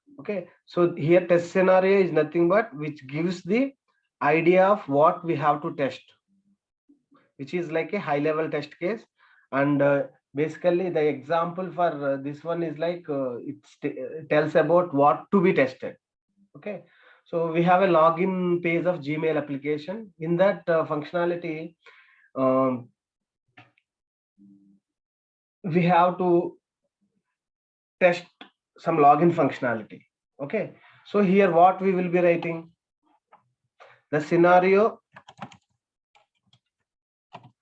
Okay, so here test scenario is nothing but which gives the idea of what we have to test, which is like a high level test case. And basically the example for this one is like it tells about what to be tested. Okay, so we have a login page of Gmail application. In that functionality, um, we have to test some login functionality. Okay, so here what we will be writing, the scenario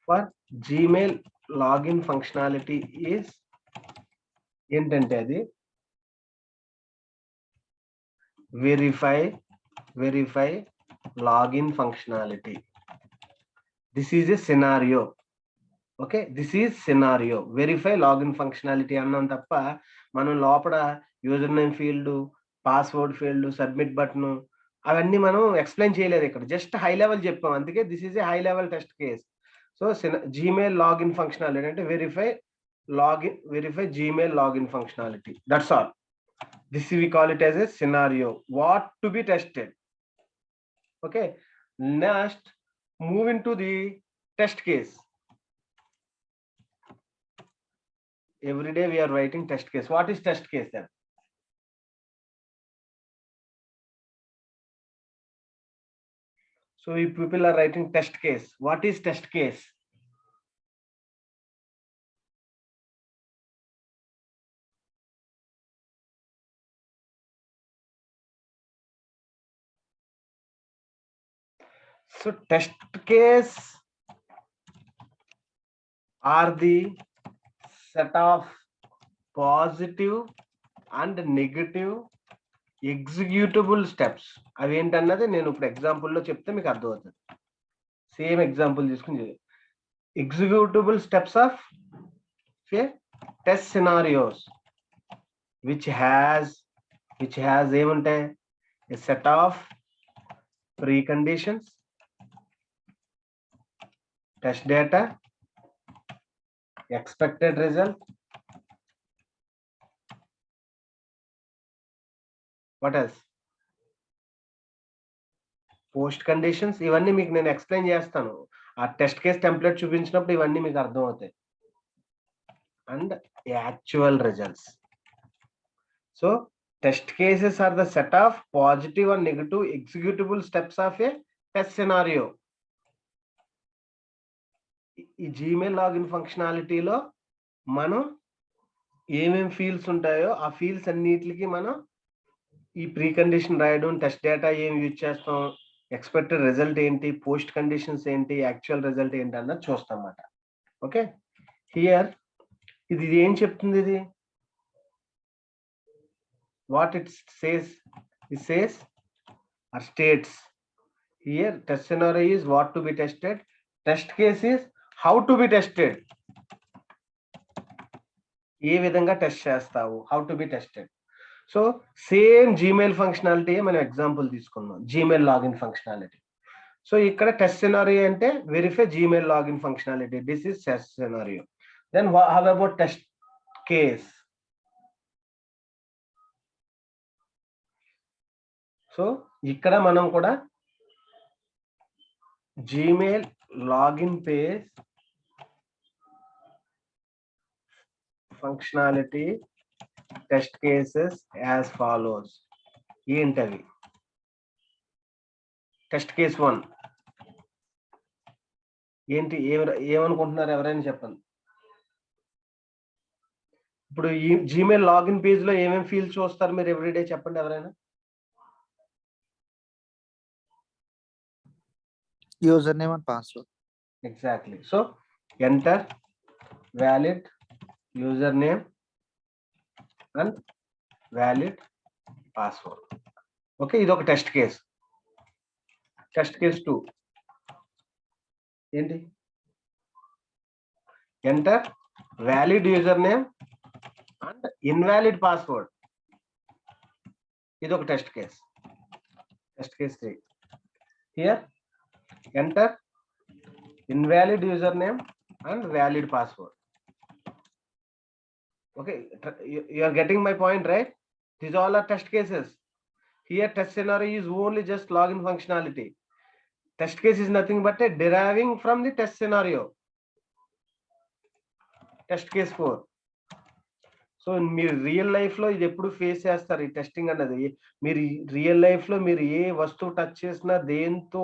for Gmail login functionality is ఏంటంటే అది verify login functionality. This is a scenario. Okay, this is scenario. Verify login functionality అన్నాం తప్ప మనం లోపల user name field, password field, submit button అవన్నీ మనం explain చేయలేదు ఇక్కడ. జస్ట్ హై లెవెల్ చెప్పాం, అందుకే this is a high level test case. So Gmail login functionality అంటే verify Gmail login functionality. That's all. This we call it as a scenario, what to be tested. Okay, next move in to the test case. Every day we are writing test case. What is test case then? So if people are writing test case, what is test case? So test case are the set of positive and negative executable steps. అవి ఏంటన్నది నేను ఇప్పుడు ఎగ్జాంపుల్లో చెప్తే మీకు అర్థమవుతుంది. Same example తీసుకుని, executable steps of test scenarios which has ఏముంటాయి, a set of preconditions, test data, expected result, what else, postconditions. ఇవన్నీ మీకు నేను ఎక్స్ప్లెయిన్ చేస్తాను, ఆ టెస్ట్ కేస్ టెంప్లెట్ చూపించినప్పుడు ఇవన్నీ మీకు అర్థం అవుతాయి. And actual results. So test cases are the set of positive and negative executable steps of a test scenario. ఈ జీమెయిల్ లాగిన్ ఫంక్షనాలిటీలో మనం ఏమేమి ఫీల్డ్స్ ఉంటాయో ఆ ఫీల్డ్స్ అన్నిటికి మనం ఈ ప్రీ కండిషన్ రాయడం, టెస్ట్ డేటా ఏం యూజ్ చేస్తాం, ఎక్స్పెక్టెడ్ రిజల్ట్ ఏంటి, పోస్ట్ కండిషన్స్ ఏంటి, యాక్చువల్ రిజల్ట్ ఏంటి అన్నది చూస్తాం అన్నమాట. ఓకే, హియర్ ఇది ఏం చెప్తుంది, ఇది what it says, it says or states here test scenario is what to be tested, test case is how to be tested, ఏ విధంగా టెస్ట్ చేస్తావు, how to be tested. So same Gmail functionality మనం example తీసుకుందాం, Gmail login functionality. So ఇక్కడ test scenario అంటే verify Gmail login functionality, this is test scenario. Then how about test case? So ఇక్కడ మనం కూడా Gmail login page functionality test cases as follows. ఏంటవి? Test case 1 ఏంటి, ఏమనుకుంటున్నారు, ఎవరైనా చెప్పండి. ఇప్పుడు ఈ జీమెయిల్ లాగిన్ పేజ్ లో ఏమేమి ఫీల్డ్స్ చూస్తారు మీరు ఎవ్రీడే, చెప్పండి ఎవరైనా. User name and password. Exactly. So enter valid user name and valid password. Okay, ఇది ఒక టెస్ట్ కేస్. టెస్ట్ కేస్ 2 ఏంటి, enter valid user name and invalid password. ఇది ఒక test case. Test case 3 here enter invalid username and valid password. Okay, you are getting my point, right? These all are test cases. Here test scenario is only just login functionality. Test case is nothing but a deriving from the test scenario. Test case 4. So మీరు real life లో ఇది ఎప్పుడు face చేస్తారు ఈ testing అన్నది. మీరు real life లో మీరు ఏ వస్తువు టచ్ చేసినా దేంతో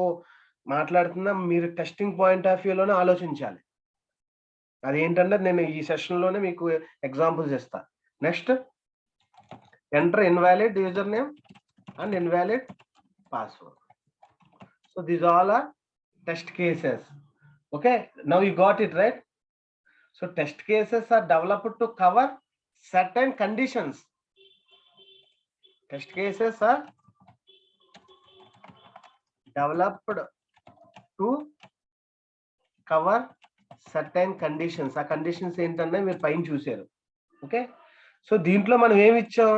మాట్లాడుతున్నా మీరు టెస్టింగ్ పాయింట్ ఆఫ్ వ్యూలోనే ఆలోచించాలి. అదేంటంటే నేను ఈ సెషన్ లోనే మీకు ఎగ్జాంపుల్స్ ఇస్తా. Next, enter invalid user name and invalid password. So these all are test cases. Okay, now you got it right. So test cases are developed to cover certain conditions. Test cases are developed to cover certain conditions. ఆ conditions ఏంటంటే మీరు పైన చూసారు. Okay, so దీంట్లో మనం ఏమి ఇచ్చాం?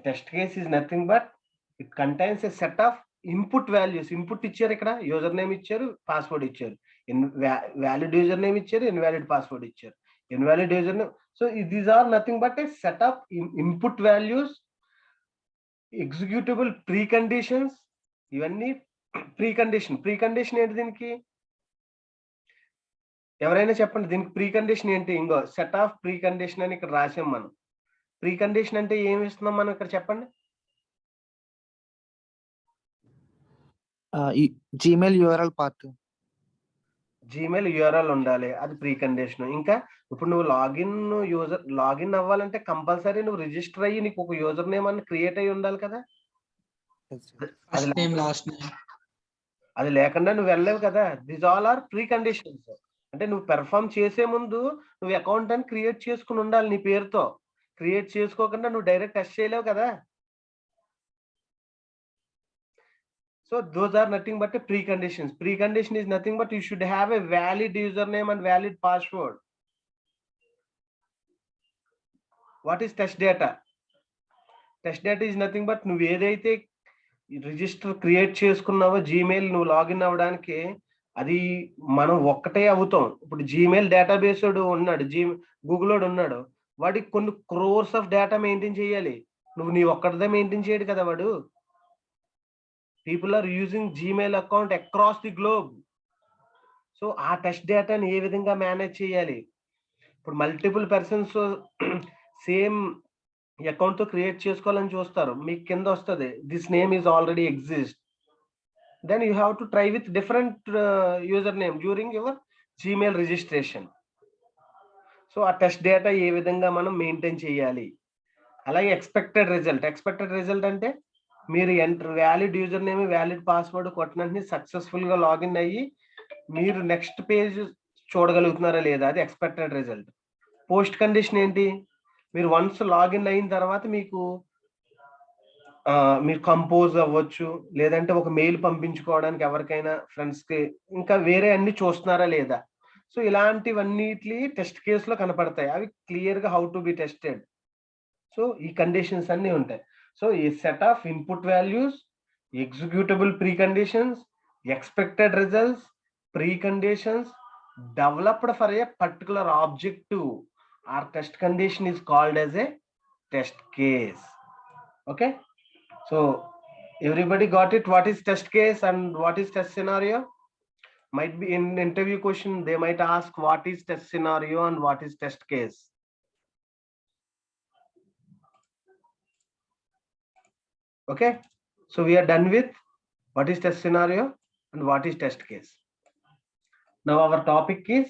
Test case is nothing but it contains a set of input values. Input ఇచ్చారు, ఇక్కడ యూజర్ నేమ్ ఇచ్చారు, పాస్వర్డ్ ఇచ్చారు, వ్యాలిడ్ యూజర్ నేమ్ ఇచ్చారు, ఇన్వాలిడ్ పాస్వర్డ్ ఇచ్చారు, invalid user name. So these are nothing but a set of input values, executable preconditions. ఇవన్నీ ప్రీకండిషన్ ఏంటి దీనికి? ఎవరైనా చెప్పండి, దీనికి ప్రీకండిషన్ ఏంటి? ఇంకో సెట్ ఆఫ్ ప్రీకండిషన్ అని ఇక్కడ రాసాం మనం. ప్రీకండిషన్ అంటే ఏమి ఇస్తున్నాం మనం ఇక్కడ చెప్పండి? Gmail URL path. Gmail URL ఉండాలి, అది ప్రీ కండిషన్. ఇంకా ఇప్పుడు నువ్వు లాగిన్ అవ్వాలంటే కంపల్సరీ నువ్వు రిజిస్టర్ అయ్యి నీకు ఒక యూజర్ నేమ్ అని క్రియేట్ అయ్యి ఉండాలి కదా. అది లేకుండా నువ్వు వెళ్ళలేవు కదా. This all are pre conditions. అంటే నువ్వు పెర్ఫామ్ చేసే ముందు నువ్వు అకౌంట్ అని క్రియేట్ చేసుకుని ఉండాలి నీ పేరుతో. క్రియేట్ చేసుకోకుండా నువ్వు డైరెక్ట్ టెస్ట్ చేయలేవు కదా. So those are nothing but a preconditions. Precondition is nothing but you should have a valid username and valid password. What is test data? Test data is nothing but నువ్వు ఏదైతే register create చేసుకున్నావో Gmail నువ్వు login అవ్వడానికి, అది మనం ఒక్కటే అవుతాం. ఇప్పుడు Gmail database ఉన్నాడు, గూగుల్ ఉన్నాడు, వాడికి కొన్ని క్రోర్స్ ఆఫ్ డేటా మెయింటైన్ చేయాలి. నువ్వు నీ ఒక్కడిదే మెయింటైన్ చేయడు కదా వాడు. People are using Gmail account across the globe. So ఆ టెస్ట్ డేటాని ఏ విధంగా మేనేజ్ చేయాలి? ఇప్పుడు మల్టిపుల్ పర్సన్స్ సేమ్ అకౌంట్ తో క్రియేట్ చేసుకోవాలని చూస్తారు. మీకు కింద వస్తుంది this name is already exist. Then you have to try with different user name during your Gmail registration. So ఆ టెస్ట్ డేటా ఏ విధంగా మనం మెయింటైన్ చేయాలి? అలాగే ఎక్స్పెక్టెడ్ రిజల్ట్ అంటే మీరు valid user name valid password కొట్టినట్టు సక్సెస్ఫుల్ గా లాగిన్ అయ్యి మీరు నెక్స్ట్ పేజ్ చూడగలుగుతున్నారా లేదా, అది ఎక్స్పెక్టెడ్ రిజల్ట్. పోస్ట్ కండిషన్ ఏంటి? మీరు వన్స్ లాగిన్ అయిన తర్వాత మీరు కంపోజ్ అవ్వచ్చు, లేదంటే ఒక మెయిల్ పంపించుకోవడానికి ఎవరికైనా ఫ్రెండ్స్ కి, ఇంకా వేరే అన్ని చూస్తున్నారా లేదా. సో ఇలాంటివన్నిటి టెస్ట్ కేసులో కనపడతాయి. అవి క్లియర్ గా how to be tested. So ఈ కండిషన్స్ అన్ని ఉంటాయి. So a set of input values, executable preconditions, expected results, preconditions developed for a particular objective or test condition is called as a test case. Okay, so everybody got it? What is test case and what is test scenario? Might be in interview question they might ask what is test scenario and what is test case. Okay, so we are done with what is test scenario and what is test case. Now our topic is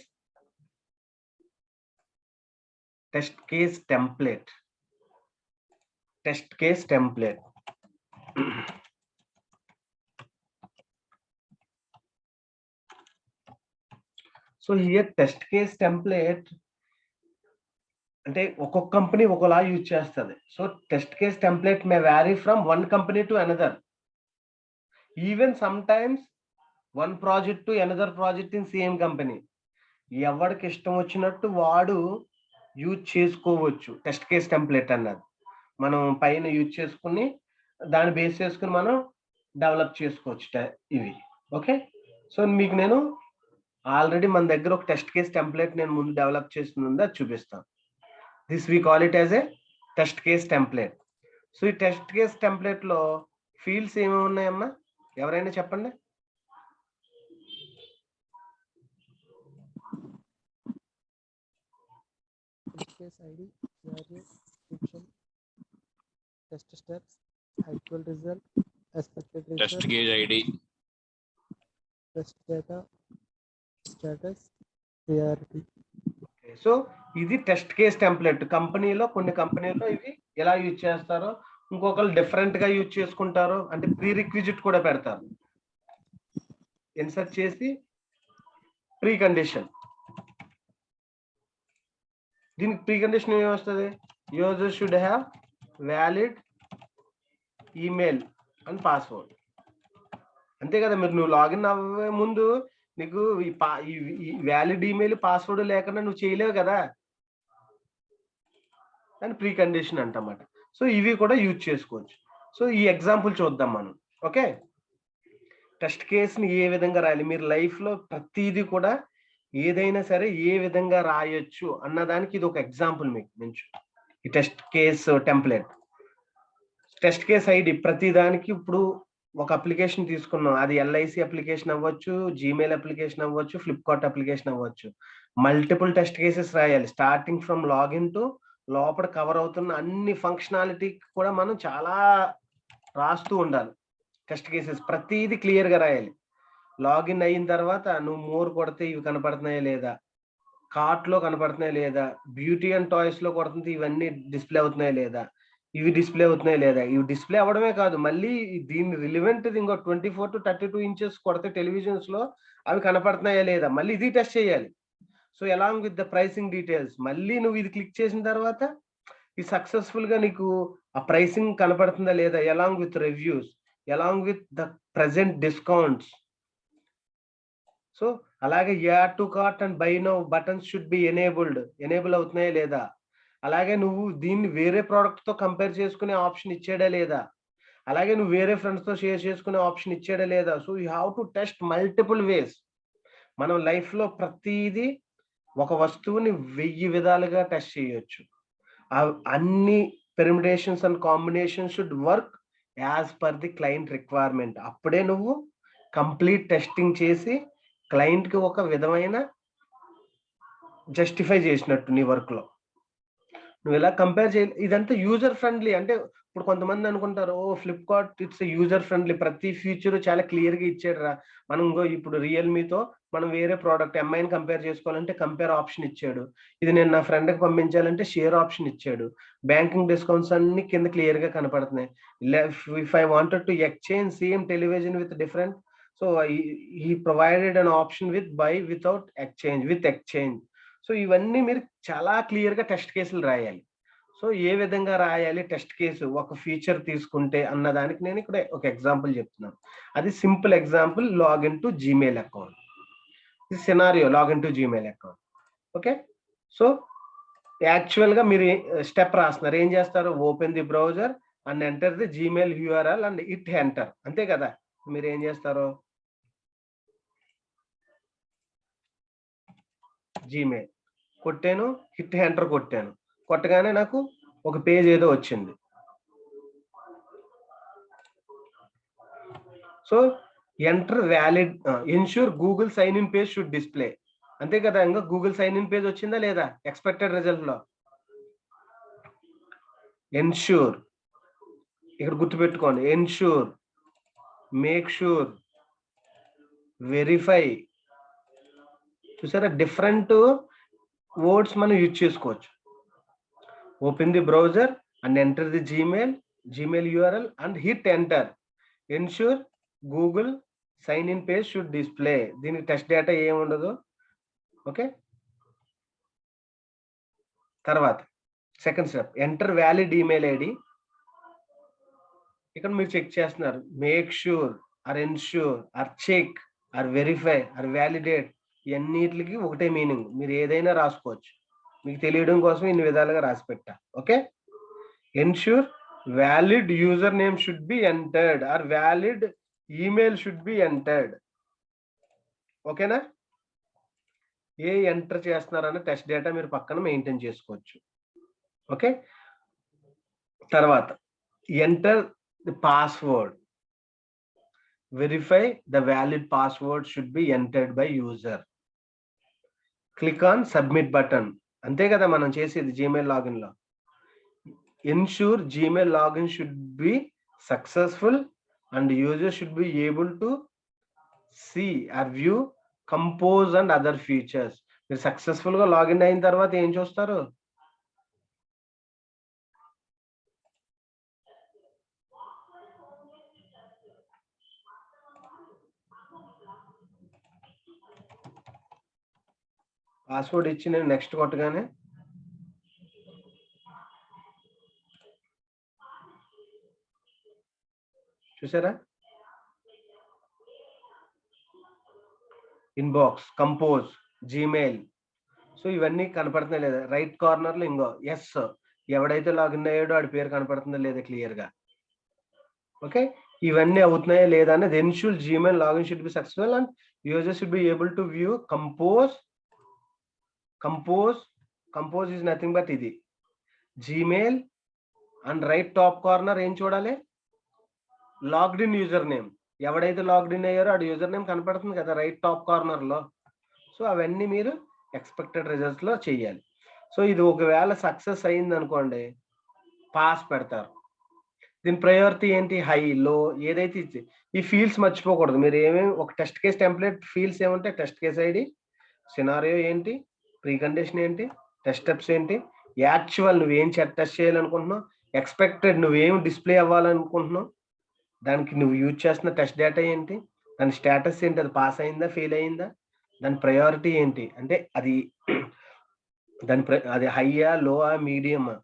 test case template. Test case template. So here test case template అంటే ఒక్కొక్క company ఒకలా use చేస్తుంది. So test case template may vary from one company to another. Even some times one project to another project in same company. ఎవరికి ఇష్టం వచ్చినట్టు వాడు use చేసుకోవచ్చు test case template అన్నది. మనం పైన యూజ్ చేసుకుని దాన్ని బేస్ చేసుకుని మనం డెవలప్ చేసుకోవచ్చు ఇవి. ఓకే, సో మీకు నేను ఆల్రెడీ మన దగ్గర ఒక టెస్ట్ కేస్ టెంప్లెట్ నేను ముందు డెవలప్ చేస్తుంది, అది చూపిస్తాను. This we call it as a test case template. So ఈ టెస్ట్ కేస్ టెంప్లెట్ లో ఫీల్డ్స్ ఏమేమి ఉన్నాయమ్మా, ఎవరైనా చెప్పండి. case ID, scenario, description, test steps, actual result, expected result, test case ID, test data, status, priority. So ఇది test case template. కొన్ని కంపెనీలో ఇవి ఎలా యూజ్ చేస్తారో, ఇంకొకరు డిఫరెంట్ గా యూజ్ చేసుకుంటారు. అంటే ప్రీ రిక్విజిట్ కూడా పెడతారు, ఇన్సర్ట్ చేసి ప్రీ కండిషన్. దీనికి ప్రీ కండిషన్ ఏమొస్తుంది, user should have valid email and password. అంతే కదా, మీరు నువ్వు లాగిన్ అవ్వే ముందు నీకు ఈ వ్యాలిడ్ ఈమెయిల్ పాస్వర్డ్ లేకుండా నువ్వు చేయలేవు కదా, అని ప్రీ కండిషన్ అంటమాట. సో ఇవి కూడా యూజ్ చేసుకోవచ్చు. సో ఈ ఎగ్జాంపుల్ చూద్దాం మనం. ఓకే, టెస్ట్ కేసుని ఏ విధంగా రాయాలి, మీరు లైఫ్ లో ప్రతిదీ కూడా ఏదైనా సరే ఏ విధంగా రాయొచ్చు అన్నదానికి ఇది ఒక ఎగ్జాంపుల్ మీకు నుంచి. ఈ test case template, test case ID, ప్రతి దానికి ఇప్పుడు ఒక అప్లికేషన్ తీసుకున్నాం, అది ఎల్ఐసి అప్లికేషన్ అవ్వచ్చు, జీమెయిల్ అప్లికేషన్ అవ్వచ్చు, ఫ్లిప్కార్ట్ అప్లికేషన్ అవ్వచ్చు. మల్టిపుల్ టెస్ట్ కేసెస్ రాయాలి, స్టార్టింగ్ ఫ్రమ్ లాగిన్ టు లోపల కవర్ అవుతున్న అన్ని ఫంక్షనాలిటీ కూడా మనం చాలా రాస్తూ ఉండాలి. టెస్ట్ కేసెస్ ప్రతిదీ క్లియర్ గా రాయాలి. లాగిన్ అయిన తర్వాత నువ్వు మోర్ కొడితే ఇవి కనపడుతున్నాయా లేదా, కార్ట్ లో కనపడుతున్నాయా లేదా, బ్యూటీ అండ్ టాయ్స్ లో కొడుతుంది ఇవన్నీ డిస్ప్లే అవుతున్నాయా లేదా, ఇవి డిస్ప్లే అవుతున్నాయా లేదా. ఇవి డిస్ప్లే అవ్వడమే కాదు, మళ్ళీ దీన్ని రిలివెంట్ ఇంకో 24 to 32 ఇంచెస్ కొడితే టెలివిజన్స్ లో అవి కనపడుతున్నాయా లేదా, మళ్ళీ ఇది టెస్ట్ చేయాలి. So along with the pricing details, మళ్ళీ నువ్వు ఇది క్లిక్ చేసిన తర్వాత ఈ సక్సెస్ఫుల్ గా నీకు ఆ ప్రైసింగ్ కనపడుతుందా లేదా, along with reviews, along with the present discounts. So అలాగే add to cart and buy now buttons should be enable అవుతున్నాయా లేదా, అలాగే నువ్వు దీన్ని వేరే ప్రోడక్ట్ తో కంపేర్ చేసుకునే ఆప్షన్ ఇచ్చాడా లేదా, అలాగే నువ్వు వేరే ఫ్రెండ్స్ తో షేర్ చేసుకునే ఆప్షన్ ఇచ్చాడా లేదా. So you have to test multiple ways. మనం లైఫ్ లో ప్రతిదీ ఒక వస్తువుని 1000 విధాలుగా టెస్ట్ చేయొచ్చు. అన్ని permutations and combination should work as per the client requirement. అప్పుడే నువ్వు కంప్లీట్ టెస్టింగ్ చేసి క్లయింట్ కి ఒక విధమైన జస్టిఫై చేసినట్టు నీ వర్క్ లో. నువ్వు ఇలా కంపేర్ చేయాలి. ఇదంతా యూజర్ ఫ్రెండ్లీ. అంటే ఇప్పుడు కొంతమంది అనుకుంటారు, ఓ ఫ్లిప్కార్ట్ ఇట్స్ యూజర్ ఫ్రెండ్లీ, ప్రతి ఫీచర్ చాలా క్లియర్ గా ఇచ్చాడు రా. మనం ఇప్పుడు రియల్మీతో మనం వేరే ప్రోడక్ట్ ఎంఐని కంపేర్ చేసుకోవాలంటే కంపేర్ ఆప్షన్ ఇచ్చాడు, ఇది నేను నా ఫ్రెండ్ కి పంపించాలంటే షేర్ ఆప్షన్ ఇచ్చాడు, బ్యాంకింగ్ డిస్కౌంట్స్ అన్ని కింద క్లియర్ గా కనపడుతున్నాయి. If I wanted to exchange same television with different, so he provided an option with buy without exchange, with exchange. So ఇవన్నీ మీరు చాలా క్లియర్ గా టెస్ట్ కేసులు రాయాలి. సో ఏ విధంగా రాయాలి టెస్ట్ కేసు ఒక ఫీచర్ తీసుకుంటే అన్నదానికి నేను ఇక్కడ ఒక ఎగ్జాంపుల్ చెప్తున్నాను. అది simple example, login to Gmail account. ఇది scenario, login to Gmail account. Okay, so actual గా మీరు స్టెప్ రాస్తున్నారు, ఏం చేస్తారు, open the browser and enter the Gmail URL and it enter. అంతే కదా, మీరు ఏం చేస్తారు, జీమెయిల్ కొట్టాను, హిట్ ఎంటర్ కొట్టాను, కొట్టగానే నాకు ఒక పేజ్ ఏదో వచ్చింది. So enter valid, ensure Google sign in page should display. అంతే కదా, ఇంకా గూగుల్ సైన్ ఇన్ పేజ్ వచ్చిందా లేదా ఎక్స్పెక్టెడ్ రిజల్ట్ లో. ఎన్ష్యూర్, ఇక్కడ గుర్తుపెట్టుకోండి, ఎన్ష్యూర్, మేక్ షూర్, వెరిఫై. చూసారా, డిఫరెంట్ వర్డ్స్ మనం యూజ్ చేసుకోవచ్చు. Open the browser and enter the Gmail URL and hit enter. Ensure Google sign in page should display. దీనికి test data ఏముండదు. ఓకే, తర్వాత second step, enter valid email ID. ఇక్కడ మీరు check చేస్తున్నారు, make sure or ensure or check or verify or validate. ఇవన్నిటికి ఒకటే meaning, మీరు ఏదైనా రాసుకోవచ్చు, మీకు తెలియడం కోసం ఇన్ని విధాలుగా రాసి పెట్టా. Okay, ensure valid user name should be entered or valid email should be entered. ఓకేనా, ఏ ఎంటర్ చేస్తున్నారన్న టెస్ట్ డేటా మీరు పక్కన మెయింటైన్ చేసుకోవచ్చు. ఓకే, తర్వాత enter the password. Verify the valid password should be entered by user. Click on submit button. అంతే కదా మనం చేసేది జీమెయిల్ లాగిన్ లో. Ensure Gmail login should be successful and user should be able to see or view compose and other features. మీరు successful గా login అయిన తర్వాత ఏం చూస్తారు? పాస్వర్డ్ ఇచ్చి నేను నెక్స్ట్ కొట్టగానే చూసారా? Inbox, compose, Gmail. సో ఇవన్నీ కనపడుతున్నాయి లేదా? రైట్ కార్నర్ లో ఇంకో ఎస్, ఎవడైతే లాగిన్ అయ్యాడో ఆడి పేరు కనపడుతుందో లేదా క్లియర్ గా. ఓకే, ఇవన్నీ అవుతున్నాయా లేదా అనేది ensure Gmail login should be successful and user should be able to view compose. Compose is nothing but ఇది Gmail. And right top corner ఏం చూడాలి? Logged in user name. ఎవడైతే లాగ్డ్ ఇన్ అయ్యారో ఆ యూజర్ నేమ్ కనపడుతుంది కదా right top corner లో. So అవన్నీ మీరు ఎక్స్పెక్టెడ్ రిజల్ట్స్ లో చెయ్యాలి. సో ఇది ఒకవేళ సక్సెస్ అయింది అనుకోండి, పాస్ పెడతారు. దీని ప్రయారిటీ ఏంటి? హై, లో, ఏదైతే ఇచ్చి ఈ ఫీల్డ్స్ మర్చిపోకూడదు. మీరు ఏమేమి ఒక టెస్ట్ కేస్ టెంప్లెట్ ఫీల్డ్స్ ఏమంటే టెస్ట్ కేస్ ఐడి, సినారియో ఏంటి, ప్రీ కండిషన్ ఏంటి, టెస్ట్ స్టెప్స్ ఏంటి, యాక్చువల్ నువ్వేం టెస్ట్ చేయాలనుకుంటున్నావు, ఎక్స్పెక్టెడ్ నువ్వేం డిస్ప్లే అవ్వాలనుకుంటున్నావు, దానికి నువ్వు యూజ్ చేస్తున్న టెస్ట్ డేటా ఏంటి, దాని స్టేటస్ ఏంటి, అది పాస్ అయిందా ఫెయిల్ అయిందా, దాని ప్రయారిటీ ఏంటి, అంటే అది అది హైయా, లోవా, మీడియమా.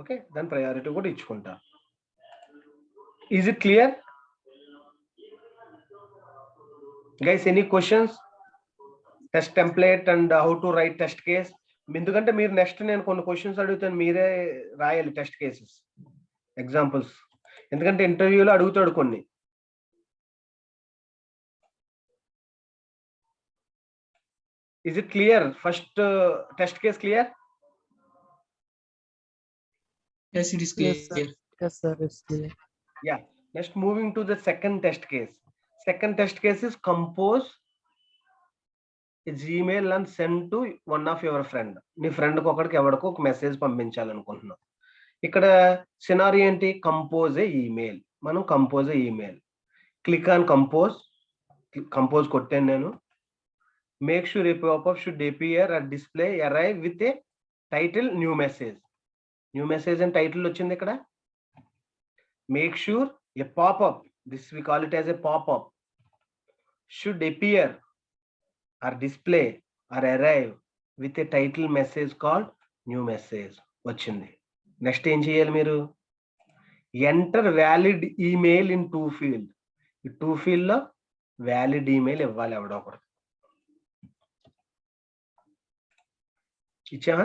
ఓకే, దాని ప్రయారిటీ కూడా ఇచ్చుకుంటా. Is it clear guys? Any questions? Test template and how to write test case. ఎందుకంటే మీరు నెక్స్ట్ నేను కొన్ని క్వశ్చన్స్ అడుగుతాను, మీరే రాయాలి టెస్ట్ కేసెస్ ఎగ్జాంపుల్స్. ఎందుకంటే ఇంటర్వ్యూలో అడుగుతాడు కొన్ని. Is it clear? First test case clear? Yes, it is clear. Yes, sir, it's clear. Yeah. Next, moving to the second test case. Second test case is compose a Gmail and send to one of your friend. నీ friend ఒకరికి ఎవరికో ఒక message పంపించాలనుకుంటున్నావు. ఇక్కడ scenario ఏంటి? Compose ఏ email. మనం compose A email. Click on compose. Compose కొట్టాను నేను. Make sure a pop-up should appear or display arrive with a title new message. New message and title వచ్చింది ఇక్కడ. Make sure a pop-up, this we call it as a pop-up, should appear or display or arrive with a title message called new message వచ్చింది. Next ఏం చేయాలి మీరు? Enter valid email in to field. ఈ to field లో valid email ఇవ్వాలి ఎవడో ఒకటి. ఇచ్చామా?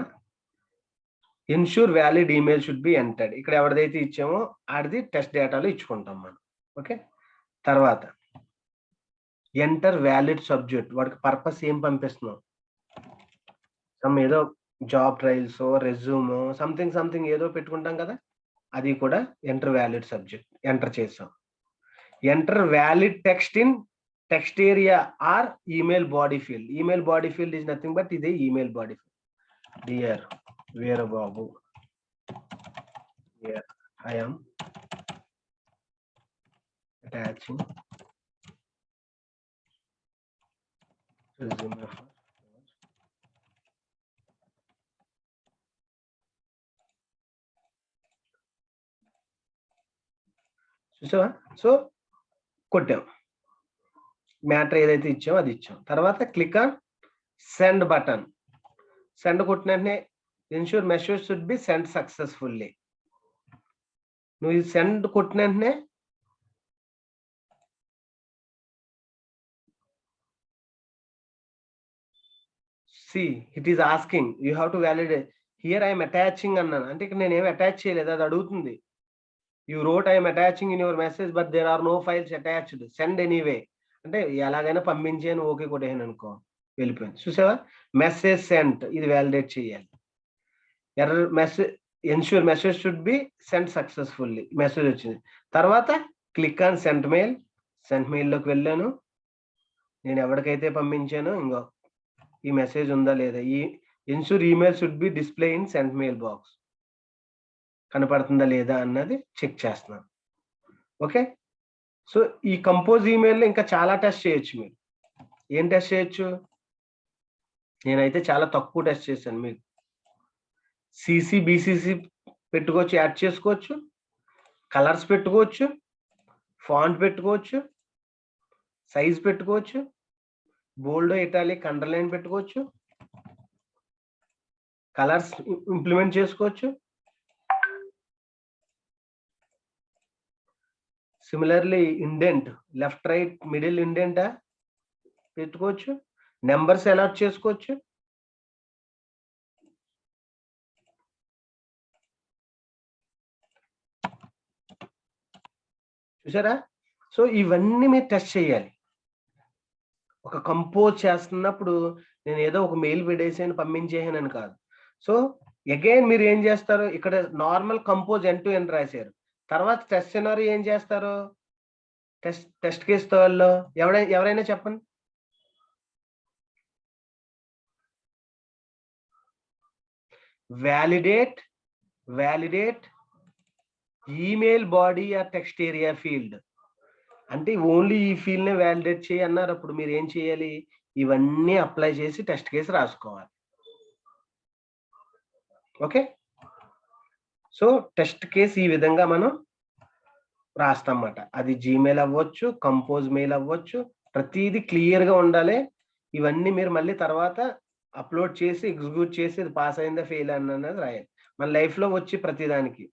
Ensure valid email should be entered. ఇక్కడ ఎవరిదైతే ఇచ్చామో ఆడిది టెస్ట్ డేటాలో ఇచ్చుకుంటాం మనం. ఓకే, తర్వాత ఎంటర్ వ్యాలిడ్ సబ్జెక్ట్. వాడికి పర్పస్ ఏం పంపిస్తున్నాం? సమ్ ఏదో జాబ్ ట్రయల్స్, రెజ్యూమో, సంథింగ్ ఏదో పెట్టుకుంటాం కదా, అది కూడా ఎంటర్ వ్యాలిడ్ సబ్జెక్ట్ ఎంటర్ చేసాం. Enter valid text in text area or email body field. Email body field is nothing but ఇదే email body field. Dear Veerababu, here I am attaching resume for చూసావా? So కొట్టాం, matter ఏదైతే ఇచ్చామో అది ఇచ్చాం. తర్వాత click on send button. Send కొట్టిన వెంటనే ensure message should be send successfully. నువ్వు ఇది సెండ్ కొట్టిన వెంటనే see it is asking you have to validate. Here I am attaching అన్నాను అంటే ఇక్కడ నేను ఏమి అటాచ్ చేయలేదు, అది అడుగుతుంది. You wrote I am attaching in your message but there are no files attached. Send anyway అంటే ఎలాగైనా పంపించాను, ఓకే కొట్టేసాను అనుకో, వెళ్ళిపోయింది. చూసావా? మెసేజ్ సెంట్, ఇది వ్యాలిడేట్ చేయాలి. Error message ensure message should be send successfully, message వచ్చింది. తర్వాత క్లిక్ ఆన్ సెంట్ మెయిల్ లోకి వెళ్ళాను. నేను ఎవరికైతే పంపించానో ఇంకో ఈ మెసేజ్ ఉందా లేదా, ఈ ensure email should be display in sent mail box, కనపడుతుందా లేదా అన్నది చెక్ చేస్తున్నాను. ఓకే, సో ఈ కంపోజ్ ఈమెయిల్ ఇంకా చాలా టెస్ట్ చేయొచ్చు. మీరు ఏం టెస్ట్ చేయొచ్చు? నేనైతే చాలా తక్కువ టెస్ట్ చేశాను. మీకు సిసి బీసీసీ పెట్టుకోవచ్చు, యాడ్ చేసుకోవచ్చు, కలర్స్ పెట్టుకోవచ్చు, ఫాంట్ పెట్టుకోవచ్చు, సైజ్ పెట్టుకోవచ్చు, బోల్డ్ ఇటాలిక్ అండర్లైన్ పెట్టుకోవచ్చు, కలర్స్ ఇంప్లిమెంట్ చేసుకోవచ్చు. Similarly indent, left right middle ఇండెంటా పెట్టుకోవచ్చు, నెంబర్స్ అలాట్ చేసుకోవచ్చు. చూసారా? సో ఇవన్నీ మీరు టెస్ట్ చేయాలి. ఒక కంపోజ్ చేస్తున్నప్పుడు నేను ఏదో ఒక మెయిల్ పెట్టేసాను పంపించేసానని కాదు. సో అగైన్ మీరు ఏం చేస్తారు, ఇక్కడ normal compose end to end రాశారు, తర్వాత టెస్ట్ సినారియో ఏం చేస్తారు? టెస్ట్ కేస్ వాళ్ళు ఎవరైనా చెప్పండి. Validate email body or text area field అంటే ఓన్లీ ఈ ఫీల్డ్ నే వ్యాలిడేట్ చేయి అన్నారు. అప్పుడు మీరు ఏం చేయాలి? ఇవన్నీ అప్లై చేసి టెస్ట్ కేసు రాసుకోవాలి. ఓకే, సో టెస్ట్ కేసు ఈ విధంగా మనం రాస్తామన్నమాట. అది జీమెయిల్ అవ్వచ్చు, కంపోజ్ మెయిల్ అవ్వచ్చు, ప్రతిదీ క్లియర్ గా ఉండాలి. ఇవన్నీ మీరు మళ్ళీ తర్వాత అప్లోడ్ చేసి ఎగ్జిక్యూట్ చేసి ఇది పాస్ అయిందా ఫెయిల్ అన్నది రాయాలి మన లైఫ్ లో వచ్చి ప్రతిదానికి.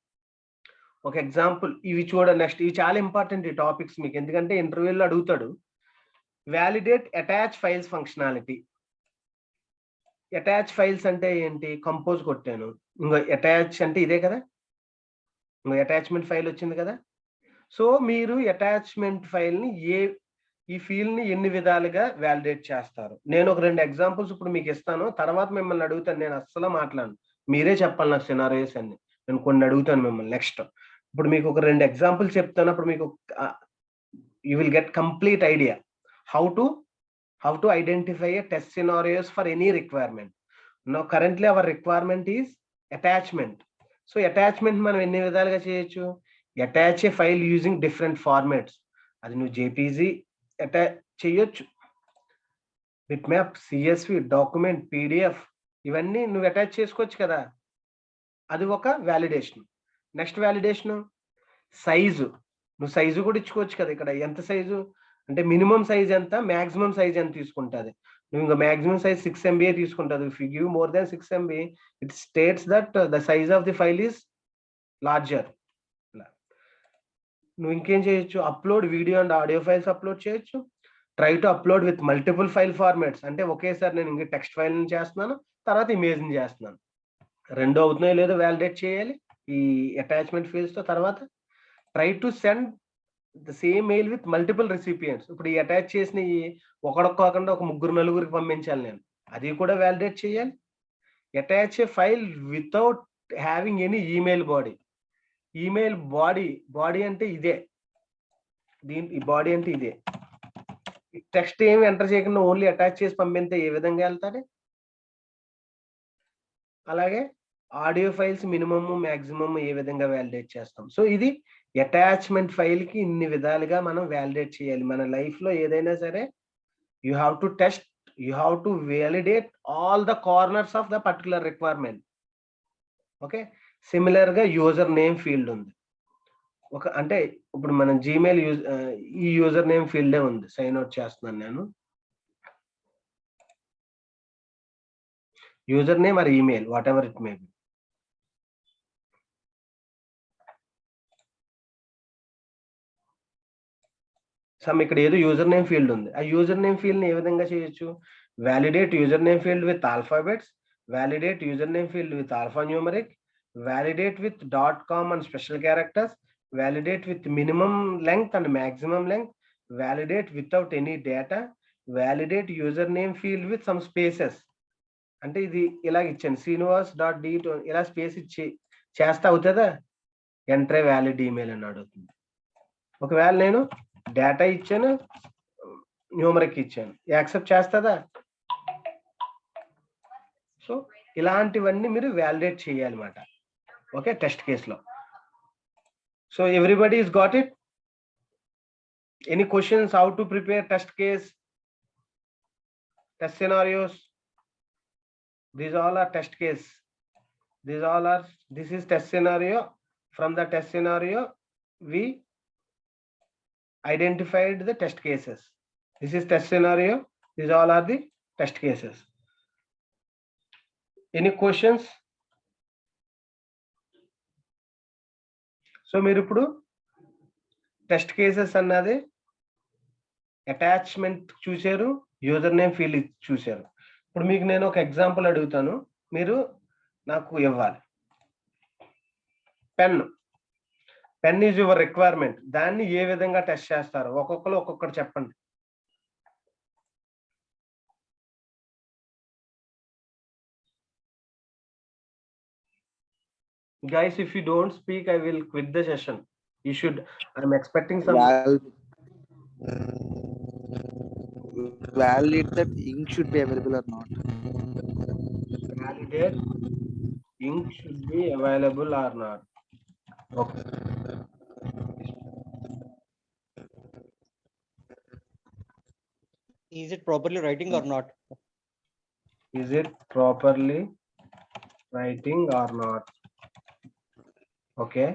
ఒక ఎగ్జాంపుల్ ఇవి చూడండి. నెక్స్ట్ ఇవి చాలా ఇంపార్టెంట్ ఈ టాపిక్స్ మీకు, ఎందుకంటే ఇంటర్వ్యూలో అడుగుతాడు. Validate attach files functionality. Attach files అంటే ఏంటి? కంపోజ్ కొట్టాను, ఇంకో అటాచ్ అంటే ఇదే కదా, ఇంకో అటాచ్మెంట్ ఫైల్ వచ్చింది కదా. సో మీరు అటాచ్మెంట్ ఫైల్ ని ఈ ఫీల్డ్ ని ఎన్ని విధాలుగా వ్యాలిడేట్ చేస్తారు? నేను ఒక 2 ఎగ్జాంపుల్స్ ఇప్పుడు మీకు ఇస్తాను, తర్వాత మిమ్మల్ని అడుగుతాను. నేను అస్సలు మాట్లాడను, మీరే చెప్పాలి నాకు సినారియోస్ అన్ని. నేను కొన్ని అడుగుతాను మిమ్మల్ని నెక్స్ట్. ఇప్పుడు మీకు ఒక 2 ఎగ్జాంపుల్స్ చెప్తాను, అప్పుడు మీకు you will get complete idea how to identify a test scenarios for any requirement. Now currently our requirement is attachment. So attachment మనం ఎన్ని విధాలుగా చేయొచ్చు? Attach a file using different formats. అది నువ్వు జేపీజీ అటాచ్ చేయొచ్చు, bit map, CSV, document, PDF, ఇవన్నీ నువ్వు attach చేసుకోవచ్చు కదా. అది ఒక వ్యాలిడేషన్. Next validation size. నువ్వు సైజు కూడా ఇచ్చుకోవచ్చు కదా. ఇక్కడ ఎంత సైజు అంటే మినిమం సైజ్ ఎంత, మాక్సిమం సైజ్ ఎంత తీసుకుంటుంది. నువ్వు ఇంకా మాక్సిమం సైజ్ 6 MB తీసుకుంటుంది. If you give more than 6 MB it states that the size of the file is larger. నువ్వు ఇంకేం చేయొచ్చు? Upload video and audio files upload చేయొచ్చు. Try to upload with multiple file formats. అంటే ఒకేసారి నేను ఇంక text file ని చేస్తున్నాను, తర్వాత ఇమేజ్ ని చేస్తున్నాను, రెండు అవుతున్నాయో లేదో వ్యాలిడేట్ చేయాలి ఈ అటాచ్మెంట్ ఫీల్డ్స్ తో. తర్వాత try to send the same mail with multiple recipients. ఇప్పుడు ఈ అటాచ్ చేసిన ఒకడికి కాకుండా ఒక 3-4 పంపించాలి నేను, అది కూడా వ్యాలిడేట్ చేయాలి. Attach a file without having any email body. Email body అంటే ఇదే, ఈ బాడీ అంటే ఇదే. టెక్స్ట్ ఏమి ఎంటర్ చేయకుండా ఓన్లీ అటాచ్ చేసి పంపితే ఏ విధంగా వెళ్తాడు? అలాగే ఆడియో ఫైల్స్ మినిమమ్ మాక్సిమం ఏ విధంగా వ్యాలిడేట్ చేస్తాం. సో ఇది అటాచ్మెంట్ ఫైల్ కి ఇన్ని విధాలుగా మనం వ్యాలిడేట్ చేయాలి. మన లైఫ్ లో ఏదైనా సరే you have to test, you have to validate all the corners of the particular requirement. Okay, similar గా యూజర్ నేమ్ ఫీల్డ్ ఉంది. అంటే ఇప్పుడు మనం జీమెయిల్ ఈ యూజర్ నేమ్ ఫీల్డే ఉంది, సైన్ అవుట్ చేస్తున్నాను నేను. User name or email what ever it may be. ఇక్కడ ఏదో యూజర్ నేమ్ ఫీల్డ్ ఉంది. ఆ యూజర్ నేమ్ ఫీల్డ్ ని ఏ విధంగా చేయొచ్చు? Validate user name field with alphabets, validate user name field with alpha numeric, validate with .com and special characters, validate with minimum length and maximum length, validate without any data, validate username field with some spaces. అంటే ఇది ఇలా ఇచ్చాను, శ్రీనివాస్.d ఇలా space ఇచ్చి చేస్తే అవుతుందా? Enter a valid email అని అడుగుతుంది. ఒకవేళ నేను డేటా ఇచ్చాను, న్యూమరిక్ ఇచ్చాను, యాక్సెప్ట్ చేస్తుందా? సో ఇలాంటివన్నీ మీరు వ్యాలిడేట్ చేయాలన్నమాట. ఓకే, టెస్ట్ కేసులో. So everybody is got it? Any questions how to prepare test case, test scenarios? These all are test case. This is test scenario. From the test scenario we identified the test cases. This is test scenario. These all are the test cases. Any questions? So మీరు ఇప్పుడు test cases అన్నది attachment చూశారు, user name field చూశారు. ఇప్పుడు మీకు నేను ఒక example అడుగుతాను, మీరు నాకు ఇవ్వాలి. Pen is your requirement. దాన్ని ఏ విధంగా టెస్ట్ చేస్తారు? ఒక్కొక్కరు ఒక్కొక్కటి చెప్పండి. Guys, if you don't speak, I will quit the session. You should. I'm expecting some. Validate that ink should be available or not. Validate ink should be available or not. Okay. Is it properly writing or not? Is it properly writing or not? Okay.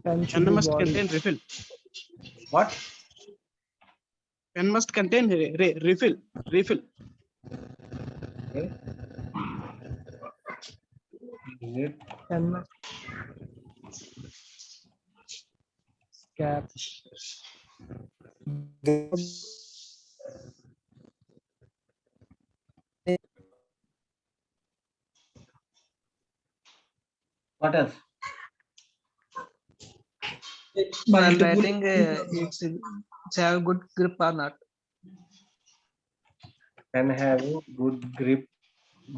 Pen should Pen be must body. contain refill. What? Pen must contain refill. Okay. Is it Pen must cap. what else? While Multiple- writing, it's have good grip or not. Pen having good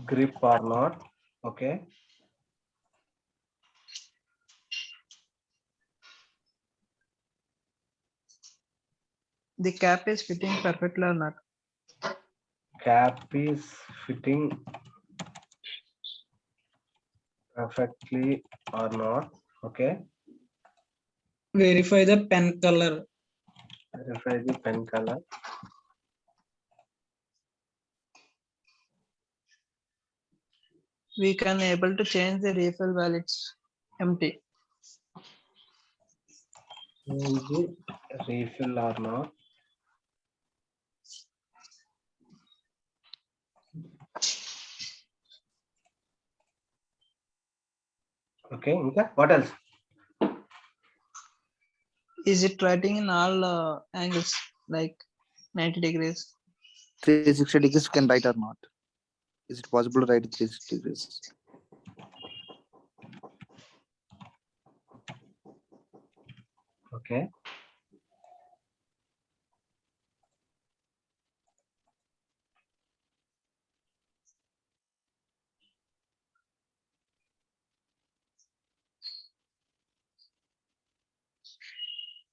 grip or not? Okay. The cap is fitting perfectly or not. Cap is fitting perfectly or not? Okay. Verify the pen color. Verify the pen color. We can able to change the refill while it's empty. Change the refill or not? Okay. Okay. What else? Is it writing in all angles like 90 degrees? 360 degrees you can write or not. Is it possible to write 360 degrees? Okay.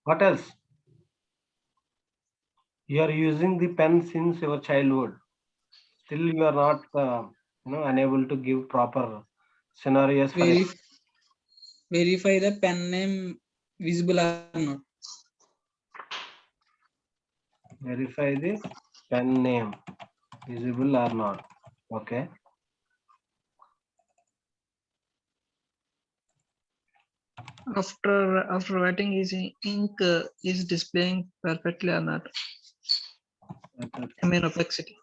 What else? You are using the pen since your childhood. Still you are not unable to give proper scenarios for it. Verify the pen name visible or not. Verify the pen name visible or not. Okay. After writing, is ink is displaying perfectly or not? I mean opacity.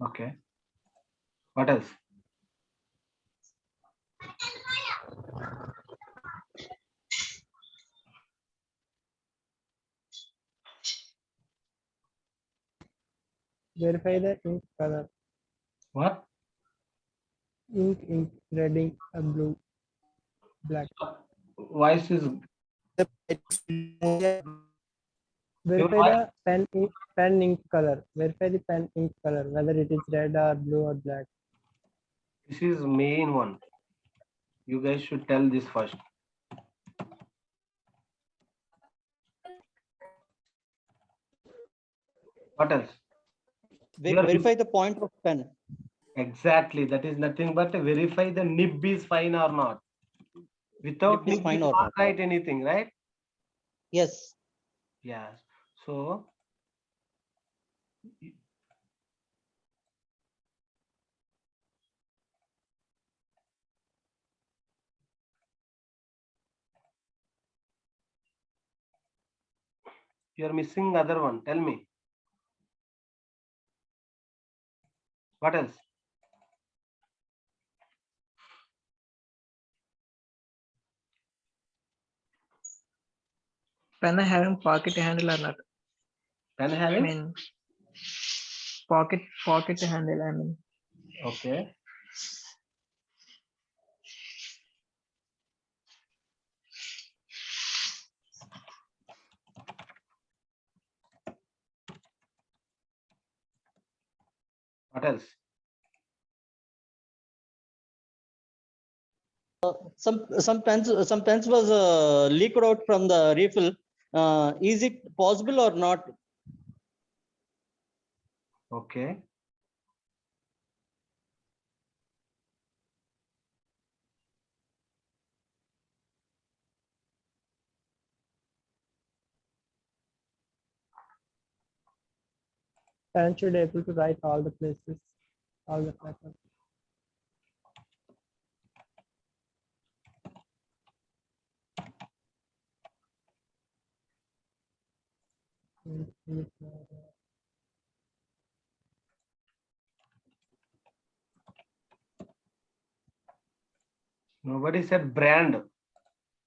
Okay. What else? Verify the ink color. What? Ink, red ink, blue, black. Voice is Verify Your the pen ink color. Verify the pen ink color, whether it is red or blue or black. This is main one. You guys should tell this first. What else? You are- Verify the point of pen. Exactly. That is nothing but verify the nib is fine or not. Without Nib is nib, fine you or can't not. write anything, right? Yes. Yeah. So you are missing other one. Tell me. What else? Pen having pocket handle or not? Pen I having? mean, pocket handle. I mean, Okay. What else? Some pens was leaked out from the refill. Is it possible or not? Okay. Parents should be able to write all the places, all the patterns. Nobody said brand.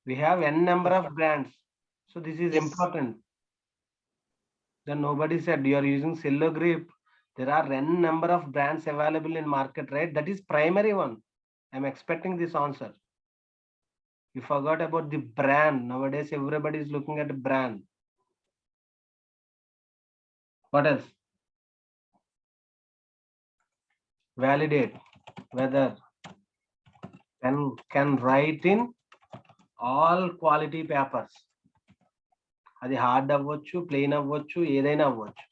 We have n number of brands. So this is Yes. important. Then nobody said you are using Cello Grip. There are n number of brands available in market, right? That is primary one. I'm expecting this answer. You forgot about the brand. Nowadays, everybody is looking at the brand. What else? Validate whether pen can write in all quality papers. అది hard అవ్వచ్చు, plain అవ్వచ్చు, ఏదైనా అవ్వచ్చు.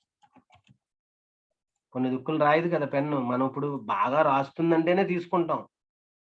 కొన్ని దుక్కులు రాయదు కదా pen. మనం ఇప్పుడు బాగా రాస్తుందంటేనే తీసుకుంటాం.